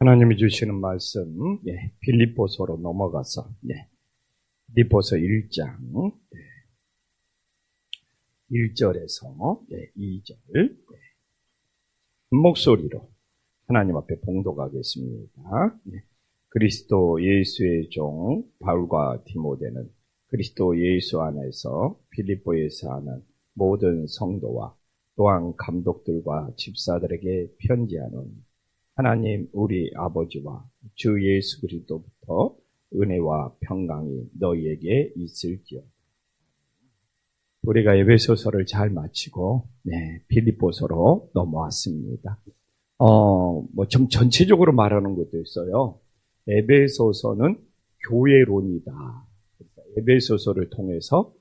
하나님이 주시는 말씀, 빌립보서로 넘어가서, 빌립보서 1장, 1절에서 2절, 한 목소리로 하나님 앞에 봉독하겠습니다. 그리스도 예수의 종 바울과 디모데는 그리스도 예수 안에서 빌립보에 사는 모든 성도와 또한 감독들과 집사들에게 편지하는 하나님 우리 아버지와 주 예수 그리스도부터 은혜와 평강이 너희에게 있을지어다. 우리가 에베소서를 잘 마치고 빌립보서로 넘어왔습니다. 좀 전체적으로 말하는 것도 있어요. 에베소서는 교회론이다. 에베소서를 통해서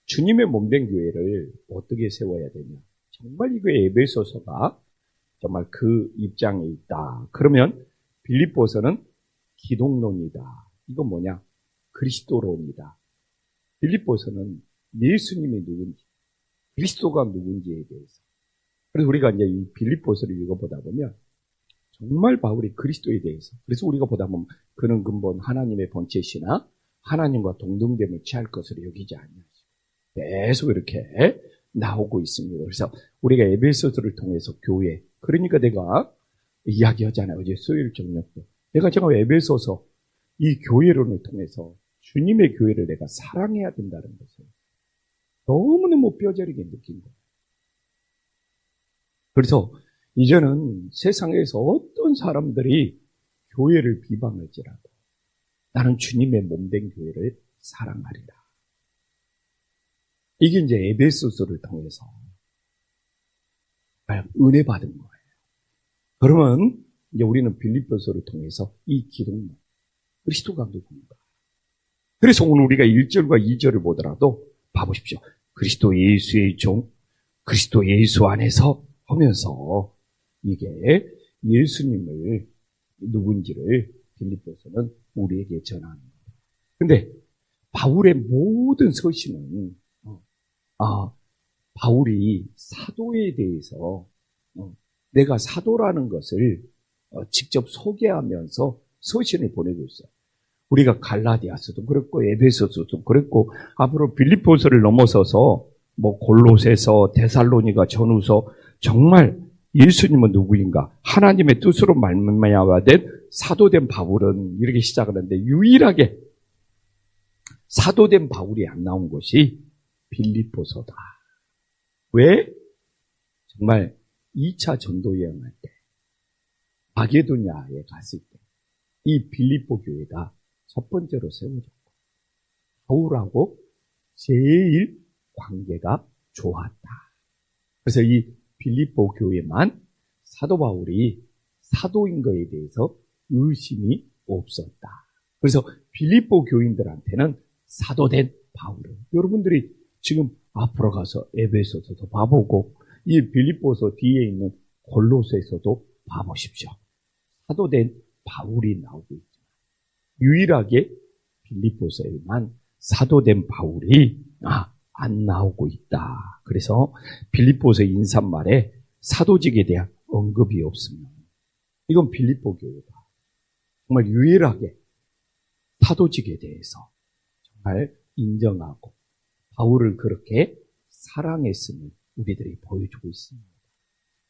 주님의 몸된 교회를 어떻게 세워야 되냐. 정말 이거 에베소서가 정말 그 입장에 있다. 그러면 빌립보서는 기독론이다. 이건 뭐냐? 그리스도론이다. 빌립보서는 예수님이 누군지, 그리스도가 누군지에 대해서. 그래서 우리가 이제 이 빌립보서를 읽어보다 보면 정말 바울이 그리스도에 대해서, 그래서 우리가 보다 보면 그는 근본 하나님의 본체시나 하나님과 동등됨을 취할 것으로 여기지 않냐. 계속 이렇게 나오고 있습니다. 그래서 우리가 에베소서를 통해서 교회, 그러니까 내가 이야기하잖아요. 어제 수요일 저녁도. 내가 지금 에베소서 이 교회론을 통해서 주님의 교회를 내가 사랑해야 된다는 것을 너무너무 뼈저리게 느낀 거예요. 그래서 이제는 세상에서 어떤 사람들이 교회를 비방할지라도 나는 주님의 몸된 교회를 사랑하리라. 이게 이제 에베소서를 통해서 은혜 받은 거예요. 그러면 이제 우리는 빌립보서를 통해서 이 기독론, 그리스도가 누군가. 그래서 오늘 우리가 1절과 2절을 보더라도 봐보십시오. 그리스도 예수의 종, 그리스도 예수 안에서 하면서 이게 예수님을 누군지를 빌립보서는 우리에게 전하는 거예요. 근데 바울의 모든 서신은 바울이 사도에 대해서 내가 사도라는 것을 직접 소개하면서 서신을 보내고 있어요. 우리가 갈라디아서도 그랬고 에베소서도 그랬고 앞으로 빌립보서를 넘어서서 골로새서, 데살로니가 전후서 정말 예수님은 누구인가? 하나님의 뜻으로 말미암아 된 사도된 바울은 이렇게 시작하는데 유일하게 사도된 바울이 안 나온 것이 빌립보서다. 왜? 정말 2차 전도 여행할 때 마게도냐에 갔을 때 이 빌립보 교회가 첫 번째로 세워졌고 바울하고 제일 관계가 좋았다. 그래서 이 빌립보 교회만 사도 바울이 사도인 것에 대해서 의심이 없었다. 그래서 빌립보 교인들한테는 사도된 바울은 여러분들이 지금 앞으로 가서 에베소서도 봐보고 이 빌립보서 뒤에 있는 골로새서도 봐보십시오. 사도된 바울이 나오고 있지만 유일하게 빌립보서에만 사도된 바울이 안 나오고 있다. 그래서 빌립보서 인사말에 사도직에 대한 언급이 없으면 이건 빌립보 교회가 정말 유일하게 사도직에 대해서 정말 인정하고 바울을 그렇게 사랑했음을 우리들이 보여주고 있습니다.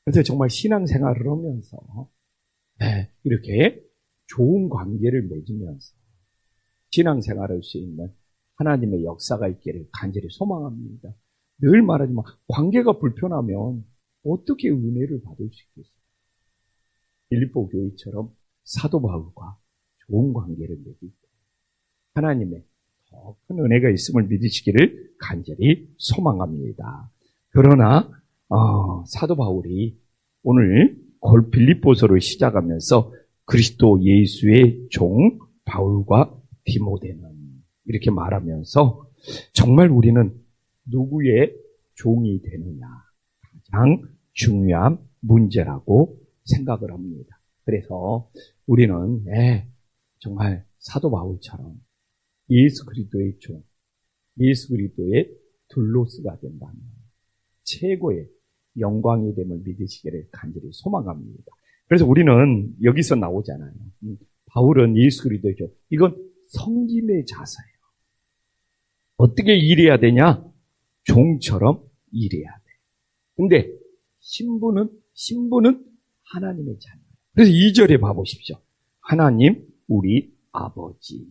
그래서 정말 신앙생활을 하면서 이렇게 좋은 관계를 맺으면서 신앙생활을 할 수 있는 하나님의 역사가 있기를 간절히 소망합니다. 늘 말하지만 관계가 불편하면 어떻게 은혜를 받을 수 있겠어요? 빌립보 교회처럼 사도 바울과 좋은 관계를 맺을 때 하나님의 더 큰 은혜가 있음을 믿으시기를 간절히 소망합니다. 그러나 사도 바울이 오늘 빌립보서를 시작하면서 그리스도 예수의 종 바울과 디모데는 이렇게 말하면서 정말 우리는 누구의 종이 되느냐 가장 중요한 문제라고 생각을 합니다. 그래서 우리는 정말 사도 바울처럼 예수 그리스도의 종, 예수 그리스도의 둘로스가 된다면 최고의 영광이 됨을 믿으시기를 간절히 소망합니다. 그래서 우리는 여기서 나오잖아요. 바울은 예수 그리스도죠. 이건 섬김의 자세예요. 어떻게 일해야 되냐? 종처럼 일해야 돼. 근데 신부는 하나님의 자녀. 그래서 2절에 봐보십시오. 하나님 우리 아버지.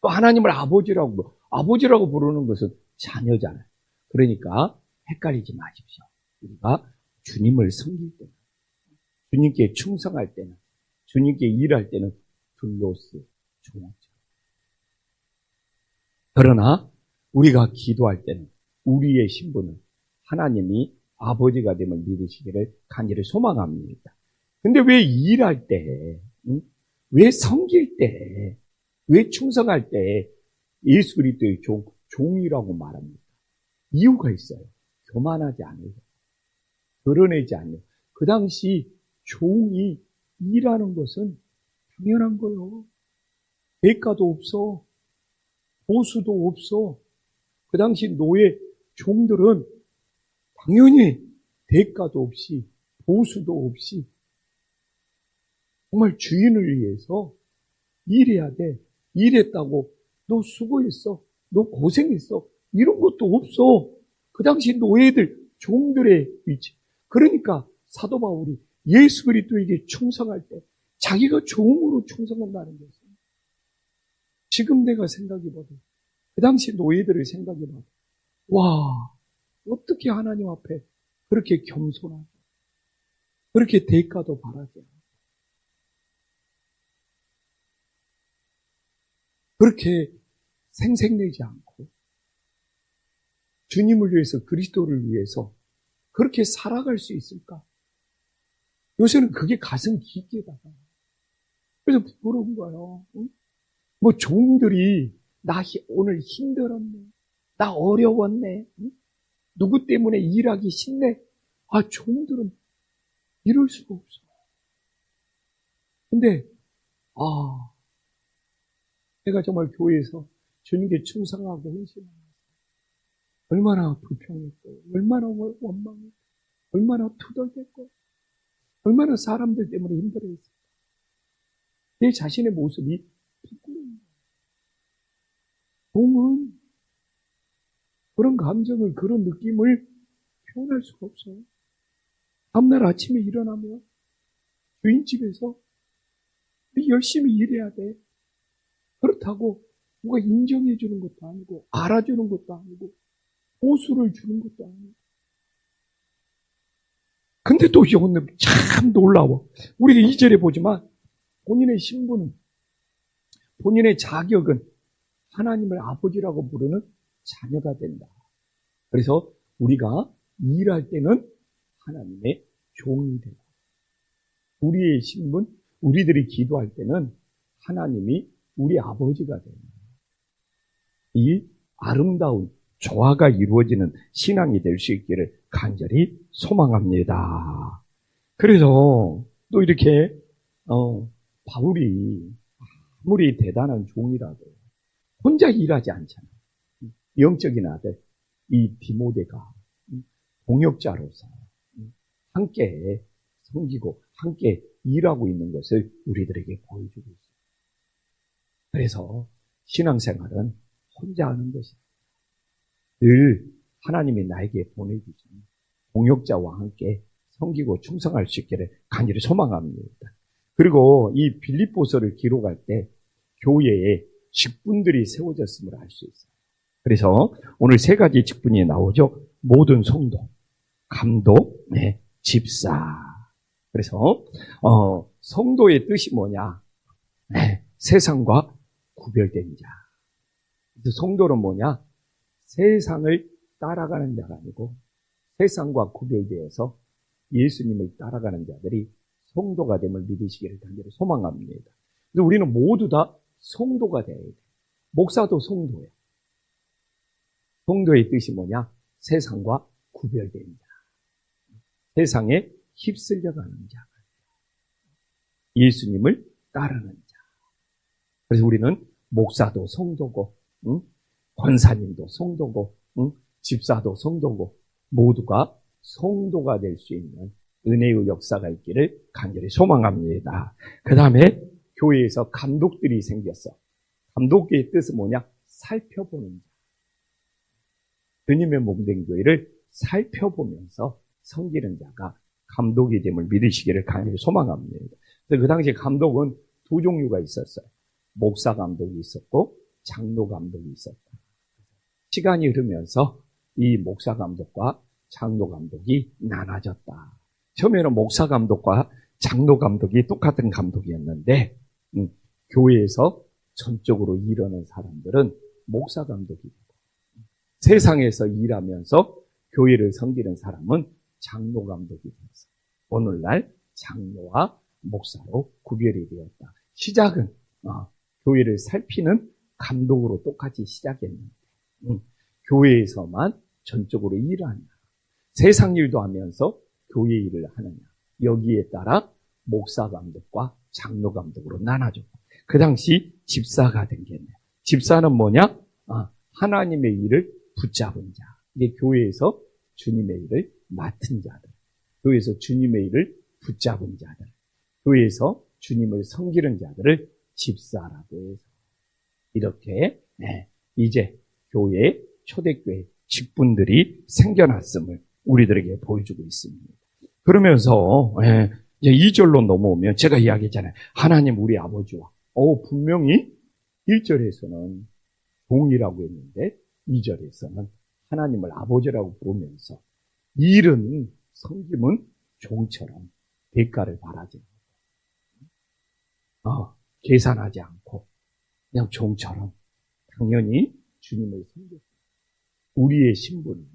또 하나님을 아버지라고 부르는 것은 자녀잖아요. 그러니까 헷갈리지 마십시오. 우리가 주님을 섬길 때는, 주님께 충성할 때는, 주님께 일할 때는 둘로스 종처럼. 그러나 우리가 기도할 때는 우리의 신부는 하나님이 아버지가 됨을 믿으시기를 간절히 소망합니다. 근데 왜 일할 때, 왜 섬길 때, 왜 충성할 때 예수 그리스도의 종이라고 말합니다. 이유가 있어요. 교만하지 않으려, 드러내지 않으려. 그 당시 종이 일하는 것은 당연한 거예요. 대가도 없어. 보수도 없어. 그 당시 노예 종들은 당연히 대가도 없이 보수도 없이 정말 주인을 위해서 일해야 돼. 일했다고 너 수고했어. 너 고생했어. 이런 것도 없어. 그 당시 노예들, 종들의 위치. 그러니까 사도 바울이 예수 그리스도에게 충성할 때 자기가 종으로 충성한다는 것은 지금 내가 생각해봐도 그 당시 노예들을 생각해봐도 와, 어떻게 하나님 앞에 그렇게 겸손하게 그렇게 대가도 바라지 않고 그렇게 생색내지 않고 주님을 위해서 그리스도를 위해서 그렇게 살아갈 수 있을까? 요새는 그게 가슴 깊게 다가요. 그래서 부끄러운 거예요. 응? 뭐 종들이 나 오늘 힘들었네. 나 어려웠네. 응? 누구 때문에 일하기 싫네. 아, 종들은 이럴 수가 없어. 근데 내가 정말 교회에서 주님께 충성하고 헌신하고 얼마나 불평했고 얼마나 원망했고 얼마나 투덜댔고 얼마나 사람들 때문에 힘들어했을까. 내 자신의 모습이 부끄러운 거예요. 종은 그런 감정을, 그런 느낌을 표현할 수가 없어요. 다음날 아침에 일어나면 주인집에서 열심히 일해야 돼. 그렇다고 누가 인정해 주는 것도 아니고 알아주는 것도 아니고 보수를 주는 것도 아니고. 근데 또 여러분 참 놀라워. 우리가 2절에 보지만 본인의 신분은, 본인의 자격은 하나님을 아버지라고 부르는 자녀가 된다. 그래서 우리가 일할 때는 하나님의 종이 되고 우리의 신분, 우리들이 기도할 때는 하나님이 우리 아버지가 됩니다. 이 아름다운 조화가 이루어지는 신앙이 될 수 있기를 간절히 소망합니다. 그래서 또 이렇게 바울이 아무리 대단한 종이라도 혼자 일하지 않잖아요. 영적인 아들 이 디모데가 동역자로서 함께 섬기고 함께 일하고 있는 것을 우리들에게 보여주고 있습니다. 그래서 신앙생활은 혼자 하는 것이다. 늘 하나님이 나에게 보내주신 동역자와 함께 섬기고 충성할 수 있기를 간절히 소망합니다. 그리고 이 빌립보서를 기록할 때 교회에 직분들이 세워졌음을 알 수 있어요. 그래서 오늘 3가지 직분이 나오죠. 모든 성도, 감독, 집사. 그래서 성도의 뜻이 뭐냐? 세상과 구별된 자. 성도는 뭐냐? 세상을 따라가는 자가 아니고 세상과 구별되어서 예수님을 따라가는 자들이 성도가 됨을 믿으시기를 간절히 소망합니다. 그래서 우리는 모두 다 성도가 되어야 돼요. 목사도 성도예요. 성도의 뜻이 뭐냐? 세상과 구별된 자. 세상에 휩쓸려가는 자. 예수님을 따르는 자. 그래서 우리는 목사도 성도고, 권사님도 성도고, 집사도 성도고, 모두가 성도가 될 수 있는 은혜의 역사가 있기를 간절히 소망합니다. 그 다음에 교회에서 감독들이 생겼어. 감독의 뜻은 뭐냐? 살펴보는 자. 주님의 몸된 교회를 살펴보면서 섬기는 자가 감독이 됨을 믿으시기를 간절히 소망합니다. 그 당시에 감독은 두 종류가 있었어요. 목사 감독이 있었고 장로 감독이 있었다. 시간이 흐르면서 이 목사 감독과 장로 감독이 나눠졌다. 처음에는 목사 감독과 장로 감독이 똑같은 감독이었는데 교회에서 전적으로 일하는 사람들은 목사 감독이 되고 세상에서 일하면서 교회를 섬기는 사람은 장로 감독이 되었어요. 오늘날 장로와 목사로 구별이 되었다. 시작은 교회를 살피는 감독으로 똑같이 시작했는데 교회에서만 전적으로 일하냐, 세상 일도 하면서 교회 일을 하느냐, 여기에 따라 목사 감독과 장로 감독으로 나눠졌고 그 당시 집사가 생겼네요. 집사는 뭐냐? 하나님의 일을 붙잡은 자. 이게 교회에서 주님의 일을 맡은 자들, 교회에서 주님의 일을 붙잡은 자들, 교회에서 주님을 섬기는 자들을 집사라고 해서 이렇게 이제 교회, 초대교회 직분들이 생겨났음을 우리들에게 보여주고 있습니다. 그러면서 이제 2절로 넘어오면 제가 이야기했잖아요. 하나님 우리 아버지와 분명히 1절에서는 종이라고 했는데 2절에서는 하나님을 아버지라고 부르면서 일은 섬김은 종처럼 대가를 바라지 않고 계산하지 않고 그냥 종처럼 당연히 주님을 섬겼습니다. 우리의 신분은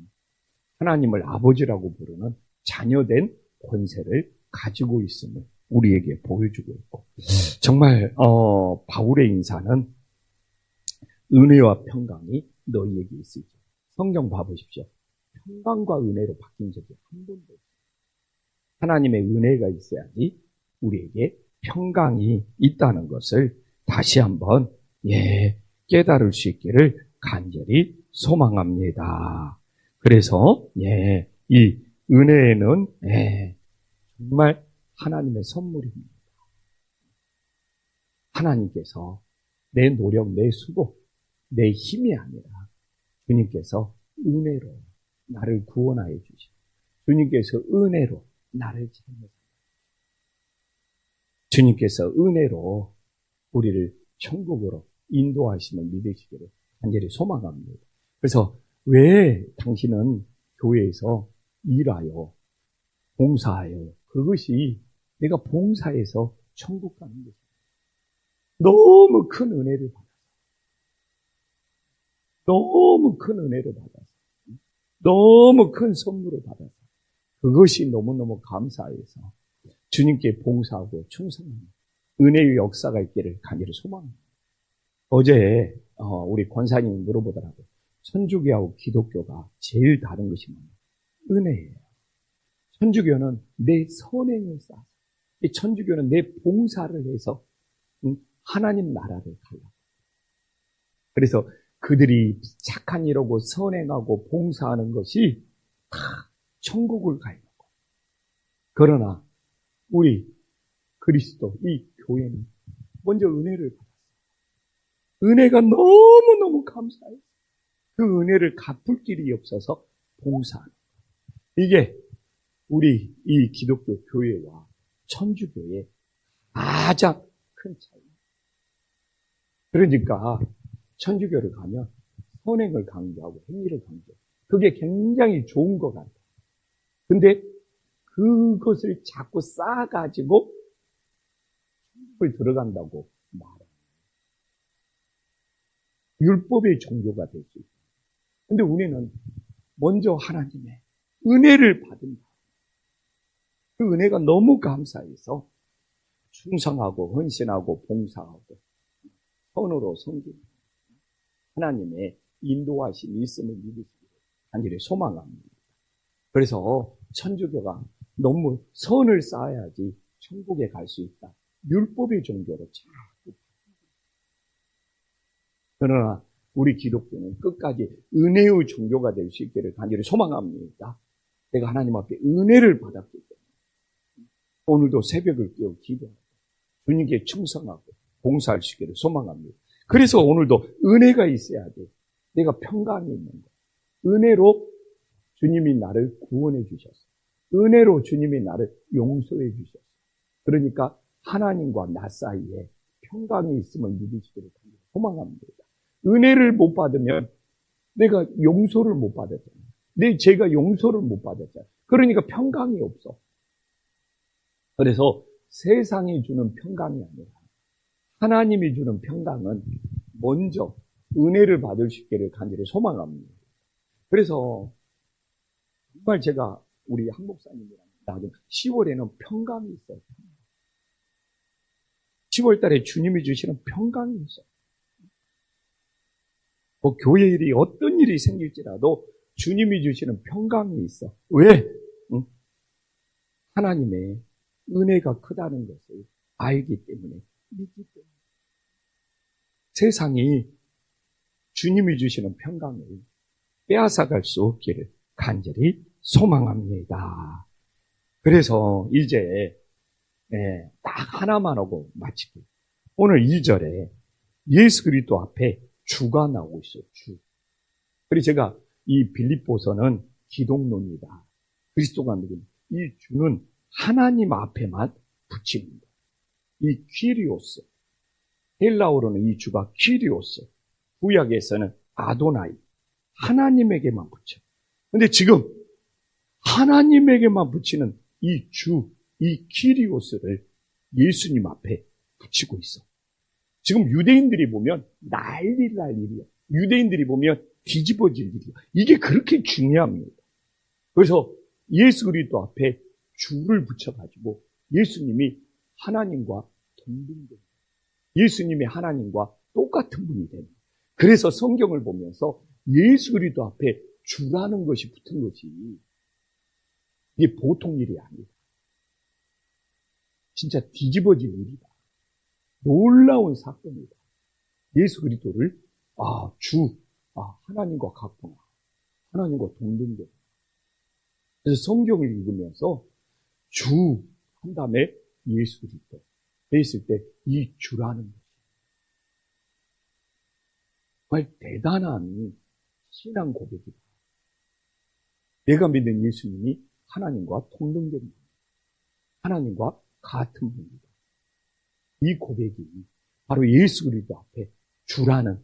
하나님을 아버지라고 부르는 자녀된 권세를 가지고 있음을 우리에게 보여주고 있고 정말 바울의 인사는 은혜와 평강이 너희에게 있을지. 성경 봐보십시오. 평강과 은혜로 바뀐 적이 한 번도 없어요. 하나님의 은혜가 있어야지 우리에게 평강이 있다는 것을 다시 한번 깨달을 수 있기를 간절히 소망합니다. 그래서 이 은혜는 정말 하나님의 선물입니다. 하나님께서 내 노력, 내 수고, 내 힘이 아니라 주님께서 은혜로 나를 구원하여 주시고 주님께서 은혜로 나를 찾는 주님께서 은혜로 우리를 천국으로 인도하심을 믿으시기를 간절히 소망합니다. 그래서 왜 당신은 교회에서 일하여 봉사하여 그것이 내가 봉사해서 천국 가는 것입니다. 너무 큰 은혜를 받아서 너무 큰 은혜를 받아서 너무 큰 선물을 받아서 그것이 너무너무 감사해서 주님께 봉사하고 충성하는 은혜의 역사가 있기를 간절히 소망합니다. 어제 우리 권사님이 물어보더라고요. 천주교하고 기독교가 제일 다른 것이 뭐냐? 은혜예요. 천주교는 내 선행을 쌓아서, 천주교는 내 봉사를 해서 하나님 나라를 가려고. 그래서 그들이 착한 일하고 선행하고 봉사하는 것이 다 천국을 가려고. 그러나 우리 그리스도 이 교회는 먼저 은혜를 받았어요. 은혜가 너무너무 감사해요. 그 은혜를 갚을 길이 없어서 봉사하는 거예요. 이게 우리 이 기독교 교회와 천주교의 가장 큰 차이. 그러니까 천주교를 가면 선행을 강조하고 행위를 강조하고 그게 굉장히 좋은 것 같아요. 근데 그것을 자꾸 쌓아가지고 천국을 들어간다고 말해요. 율법의 종교가 될 수 있어요. 근데 우리는 먼저 하나님의 은혜를 받은다. 그 은혜가 너무 감사해서 충성하고 헌신하고 봉사하고 선으로 섬기는 하나님의 인도하심이 있음을 믿으시기를 간절히 소망합니다. 그래서 천주교가 너무 선을 쌓아야지 천국에 갈 수 있다. 율법의 종교로 자꾸. 그러나 우리 기독교는 끝까지 은혜의 종교가 될 수 있기를 간절히 소망합니다. 내가 하나님 앞에 은혜를 받았기 때문에 오늘도 새벽을 깨어 기도하고 주님께 충성하고 봉사할 수 있기를 소망합니다. 그래서 오늘도 은혜가 있어야 돼. 내가 평강이 있는 거. 은혜로 주님이 나를 구원해 주셨어. 은혜로 주님이 나를 용서해 주셨어. 그러니까 하나님과 나 사이에 평강이 있음을 믿으시기를 소망합니다. 은혜를 못 받으면 내가 용서를 못 받았잖아요. 제가 용서를 못 받았잖아요. 그러니까 평강이 없어. 그래서 세상이 주는 평강이 아니라 하나님이 주는 평강은 먼저 은혜를 받을 수 있기를 간절히 소망합니다. 그래서 정말 제가 우리 한 목사님이랑 10월에는 평강이 있어요. 10월 달에 주님이 주시는 평강이 있어요. 뭐 교회 일이 어떤 일이 생길지라도 주님이 주시는 평강이 있어. 왜? 하나님의 은혜가 크다는 것을 알기 때문에, 믿기 때문에. 세상이 주님이 주시는 평강을 빼앗아갈 수 없기를 간절히 소망합니다. 그래서 이제 딱 하나만 하고 마치고, 오늘 2절에 예수 그리스도 앞에 주가 나오고 있어요. 주. 그리고 제가 이 빌립보서는 기독론이다. 그리스도가 누구냐? 이 주는 하나님 앞에만 붙입니다. 이 퀴리오스. 헬라어로는 이 주가 퀴리오스. 구약에서는 아도나이. 하나님에게만 붙여. 근데 지금 하나님에게만 붙이는 이 주, 이 퀴리오스를 예수님 앞에 붙이고 있어. 지금 유대인들이 보면 난리 날 일이야. 유대인들이 보면 뒤집어질 일이야. 이게 그렇게 중요합니다. 그래서 예수 그리스도 앞에 주를 붙여가지고 예수님이 하나님과 동등된, 예수님이 하나님과 똑같은 분이 되는. 그래서 성경을 보면서 예수 그리스도 앞에 주라는 것이 붙은 것이 이게 보통 일이 아니다. 진짜 뒤집어질 일이다. 놀라운 사건이다. 예수 그리스도를 하나님과 같구나. 하나님과 동등되다. 그래서 성경을 읽으면서 주 한 다음에 예수 그리스도 했을 때 이 주라는 것이 정말 대단한 신앙 고백이다. 내가 믿는 예수님이 하나님과 동등된 분, 하나님과 같은 분이다. 이 고백이 바로 예수 그리스도 앞에 주라는,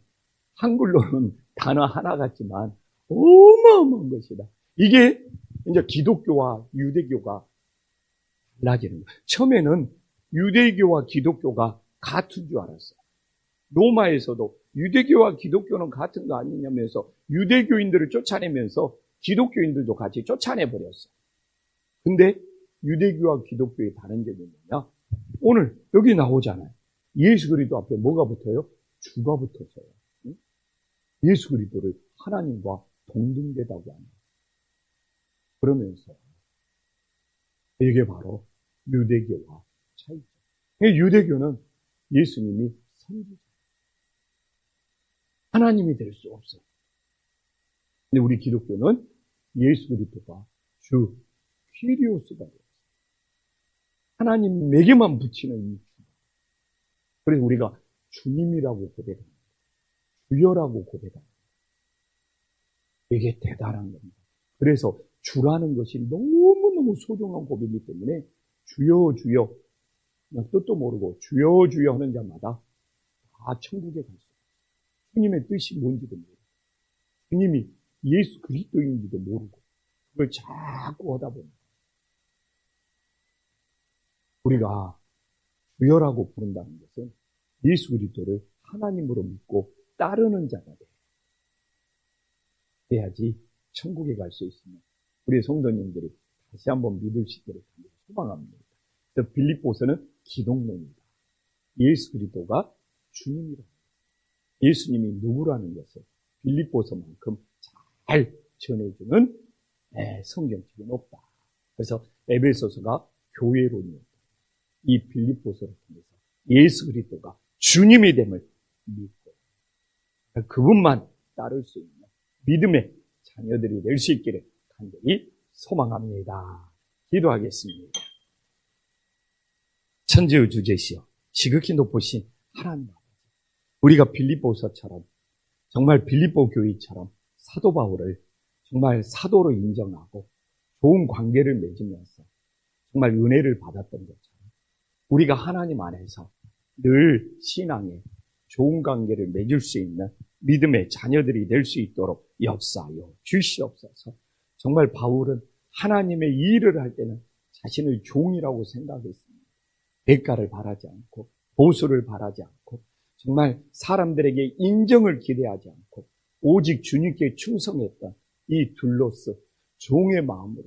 한글로는 단어 하나 같지만 어마어마한 것이다. 이게 이제 기독교와 유대교가 달라지는 거예요. 처음에는 유대교와 기독교가 같은 줄 알았어요. 로마에서도 유대교와 기독교는 같은 거 아니냐면서 유대교인들을 쫓아내면서 기독교인들도 같이 쫓아내버렸어요. 근데 유대교와 기독교의 다른 점이 뭐냐? 오늘 여기 나오잖아요. 예수 그리스도 앞에 뭐가 붙어요? 주가 붙었어요. 예수 그리스도를 하나님과 동등되다고 합니다. 그러면서 이게 바로 유대교와 차이죠. 유대교는 예수님이 선지자, 하나님이 될 수 없어요. 근데 우리 기독교는 예수 그리스도가 주, 퀴리오스가 되었어요. 하나님에게만 붙이는 이 주. 그래서 우리가 주님이라고 고백합니다. 주여라고 고백합니다. 이게 대단한 겁니다. 그래서 주라는 것이 너무너무 소중한 고백이기 때문에 주여 주여, 그냥 뜻도 모르고 주여 주여 하는 자마다 다 천국에 갈 수 있어요. 주님의 뜻이 뭔지도 모르고, 주님이 예수 그리스도인지도 모르고, 그걸 자꾸 하다 보면 우리가 주여라고 부른다는 것은 예수 그리스도를 하나님으로 믿고 따르는 자가 돼. 그래야지 천국에 갈 수 있으면 우리 성도님들이 다시 한번 믿을 수 있기를 소망합니다. 그래서 빌립보서는 기독론이다. 예수 그리스도가 주님이다. 예수님이 누구라는 것을 빌립보서만큼 잘 전해주는 성경책은 없다. 그래서 에베소서가 교회론이었다. 이 빌립보서를 통해서 예수 그리스도가 주님이 됨을 믿고 그분만 따를 수 있는 믿음의 자녀들이 될 수 있기를 간절히 소망합니다. 기도하겠습니다. 천지의 주제시여 지극히 높으신 하나님 아버지, 우리가 빌립보서처럼 정말 빌립보 교회처럼 사도 바울을 정말 사도로 인정하고 좋은 관계를 맺으면서 정말 은혜를 받았던 것처럼 우리가 하나님 안에서 늘 신앙에 좋은 관계를 맺을 수 있는 믿음의 자녀들이 될 수 있도록 역사하여 주시옵소서. 정말 바울은 하나님의 일을 할 때는 자신을 종이라고 생각했습니다. 대가를 바라지 않고 보수를 바라지 않고 정말 사람들에게 인정을 기대하지 않고 오직 주님께 충성했던 이 둘로스 종의 마음으로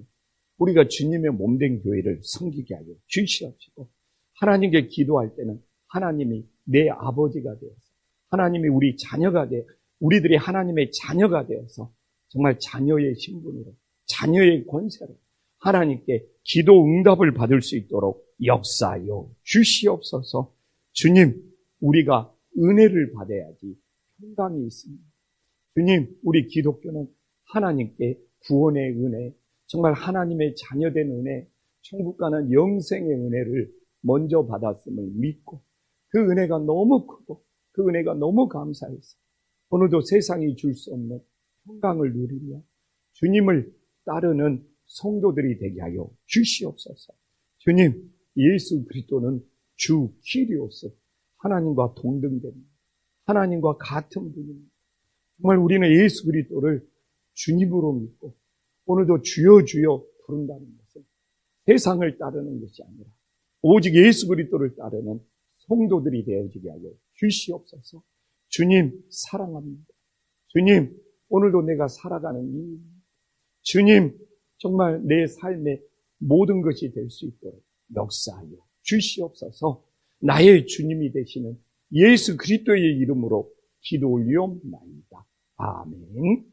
우리가 주님의 몸된 교회를 섬기게 하여 주시옵시고, 하나님께 기도할 때는 하나님이 내 아버지가 되어서 하나님이 우리 자녀가 되어 우리들이 하나님의 자녀가 되어서 정말 자녀의 신분으로 자녀의 권세로 하나님께 기도 응답을 받을 수 있도록 역사하여 주시옵소서. 주님, 우리가 은혜를 받아야지 평강이 있습니다. 주님, 우리 기독교는 하나님께 구원의 은혜, 정말 하나님의 자녀된 은혜, 천국 가는 영생의 은혜를 먼저 받았음을 믿고 그 은혜가 너무 크고 그 은혜가 너무 감사해서 오늘도 세상이 줄 수 없는 평강을 누리며 주님을 따르는 성도들이 되게 하여 주시옵소서. 주님, 예수 그리스도는 주 키리오스, 하나님과 동등됩니다. 하나님과 같은 분입니다. 정말 우리는 예수 그리스도를 주님으로 믿고 오늘도 주여 주여 부른다는 것은 세상을 따르는 것이 아니라 오직 예수 그리스도를 따르는 성도들이 되어지게 하여 주시옵소서. 주님 사랑합니다. 주님, 오늘도 내가 살아가는 이유, 주님 정말 내 삶의 모든 것이 될 수 있도록 역사하여 주시옵소서. 나의 주님이 되시는 예수 그리스도의 이름으로 기도 올리옵나이다. 아멘.